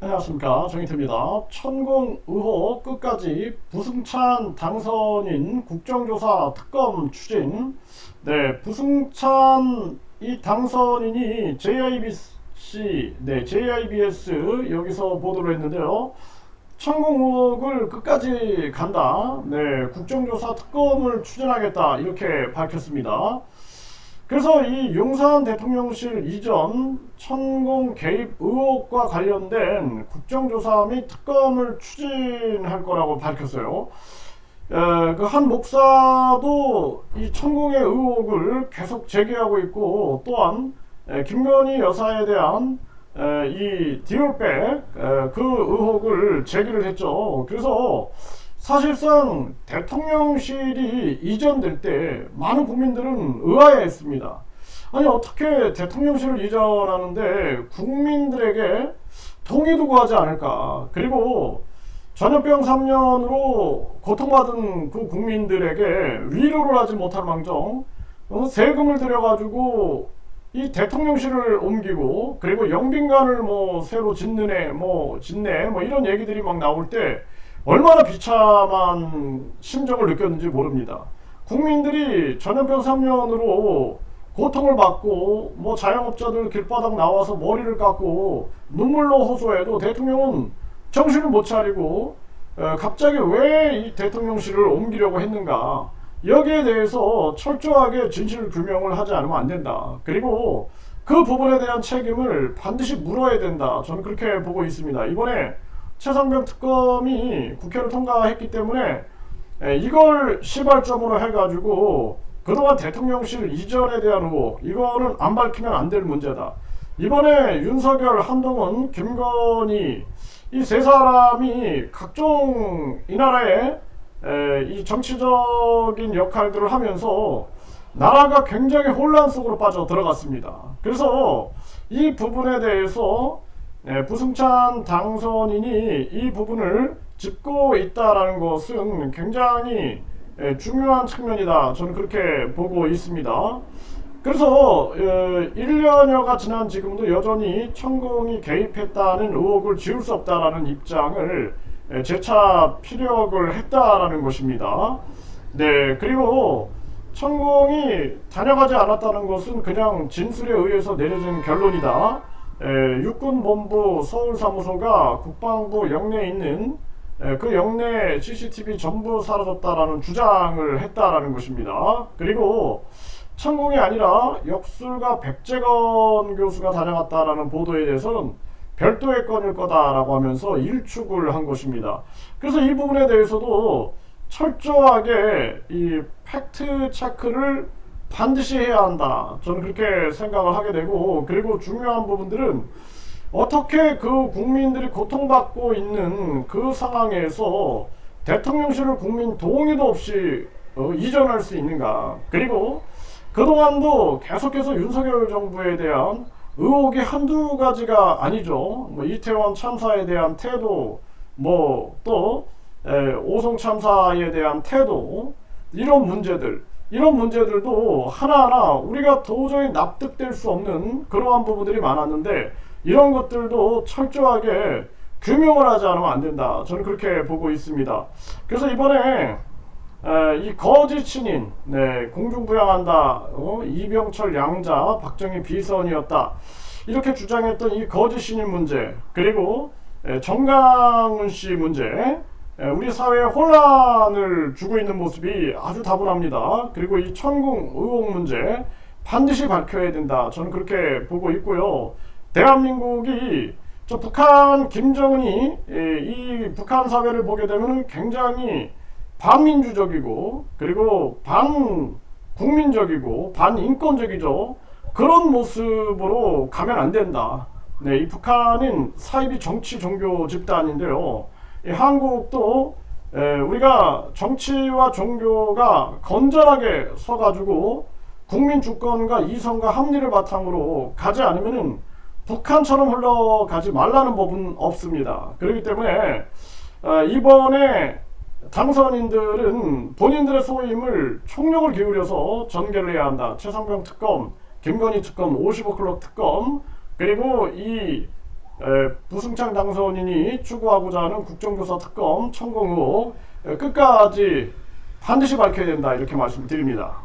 안녕하십니까, 정희태입니다. 천공 의혹 끝까지 부승찬 당선인 국정조사 특검 추진. 네, 부승찬 이 당선인이 JIBC, 네, JIBS 여기서 보도를 했는데요. 천공 의혹을 끝까지 간다. 네, 국정조사 특검을 추진하겠다 이렇게 밝혔습니다. 그래서 이 용산 대통령실 이전 천공 개입 의혹과 관련된 국정조사 및 특검을 추진할 거라고 밝혔어요. 그 한 목사도 이 천공의 의혹을 계속 제기하고 있고, 또한 김건희 여사에 대한 이 디올백 그 의혹을 제기를 했죠. 그래서 사실상 대통령실이 이전될 때 많은 국민들은 의아해했습니다. 아니, 어떻게 대통령실을 이전하는데 국민들에게 동의도 구하지 않을까? 그리고 전염병 3년으로 고통받은 그 국민들에게 위로를 하지 못할 망정 세금을 들여가지고 이 대통령실을 옮기고, 그리고 영빈관을 뭐 새로 짓네 뭐 이런 얘기들이 막 나올 때 얼마나 비참한 심정을 느꼈는지 모릅니다. 국민들이 전염병 3년으로 고통을 받고 뭐 자영업자들 길바닥 나와서 머리를 깎고 눈물로 호소해도 대통령은 정신을 못 차리고 갑자기 왜 이 대통령실을 옮기려고 했는가, 여기에 대해서 철저하게 진실 규명을 하지 않으면 안 된다. 그리고 그 부분에 대한 책임을 반드시 물어야 된다. 저는 그렇게 보고 있습니다. 이번에 최상병 특검이 국회를 통과했기 때문에 이걸 시발점으로 해가지고 그동안 대통령실 이전에 대한 의혹, 이거는 안 밝히면 안 될 문제다. 이번에 윤석열, 한동훈, 김건희 이 세 사람이 각종 이 나라의 이 정치적인 역할들을 하면서 나라가 굉장히 혼란 속으로 빠져 들어갔습니다. 그래서 이 부분에 대해서 부승찬 당선인이 이 부분을 짚고 있다라는 것은 굉장히 중요한 측면이다. 저는 그렇게 보고 있습니다. 그래서 1년여가 지난 지금도 여전히 천공이 개입했다는 의혹을 지울 수 없다라는 입장을 재차 피력을 했다라는 것입니다. 네, 그리고 천공이 다녀가지 않았다는 것은 그냥 진술에 의해서 내려진 결론이다. 육군본부 서울사무소가 국방부 영내에 있는 그 영내 CCTV 전부 사라졌다라는 주장을 했다라는 것입니다. 그리고 천공이 아니라 역술가 백재건 교수가 다녀갔다라는 보도에 대해서는 별도의 건일 거다라고 하면서 일축을 한 것입니다. 그래서 이 부분에 대해서도 철저하게 이 팩트 체크를 반드시 해야 한다. 저는 그렇게 생각을 하게 되고, 그리고 중요한 부분들은 어떻게 그 국민들이 고통받고 있는 그 상황에서 대통령실을 국민 동의도 없이 이전할 수 있는가. 그리고 그동안도 계속해서 윤석열 정부에 대한 의혹이 한두 가지가 아니죠. 뭐 이태원 참사에 대한 태도, 뭐 또 오송 참사에 대한 태도, 이런 문제들도 하나하나 우리가 도저히 납득될 수 없는 그러한 부분들이 많았는데, 이런 것들도 철저하게 규명을 하지 않으면 안 된다. 저는 그렇게 보고 있습니다. 그래서 이번에 이 거짓 신인, 네, 공중부양한다, 이병철 양자, 박정희 비선이었다, 이렇게 주장했던 이 거짓 신인 문제, 그리고 정강훈 씨 문제, 우리 사회에 혼란을 주고 있는 모습이 아주 다분합니다. 그리고 이 천공 의혹 문제 반드시 밝혀야 된다. 저는 그렇게 보고 있고요. 대한민국이 저 북한 김정은이 이 북한 사회를 보게 되면 굉장히 반민주적이고, 그리고 반국민적이고 반인권적이죠. 그런 모습으로 가면 안 된다. 네, 이 북한은 사이비 정치 종교 집단인데요. 이 한국도 우리가 정치와 종교가 건전하게 서가지고 국민 주권과 이성과 합리를 바탕으로 가지 않으면은 북한처럼 흘러가지 말라는 법은 없습니다. 그렇기 때문에 이번에 당선인들은 본인들의 소임을 총력을 기울여서 전개를 해야 한다. 최상병 특검, 김건희 특검, 55클럽 특검, 그리고 이 부승찬 당선인이 추구하고자 하는 국정조사 특검 천공 의혹 끝까지 반드시 밝혀야 된다 이렇게 말씀드립니다.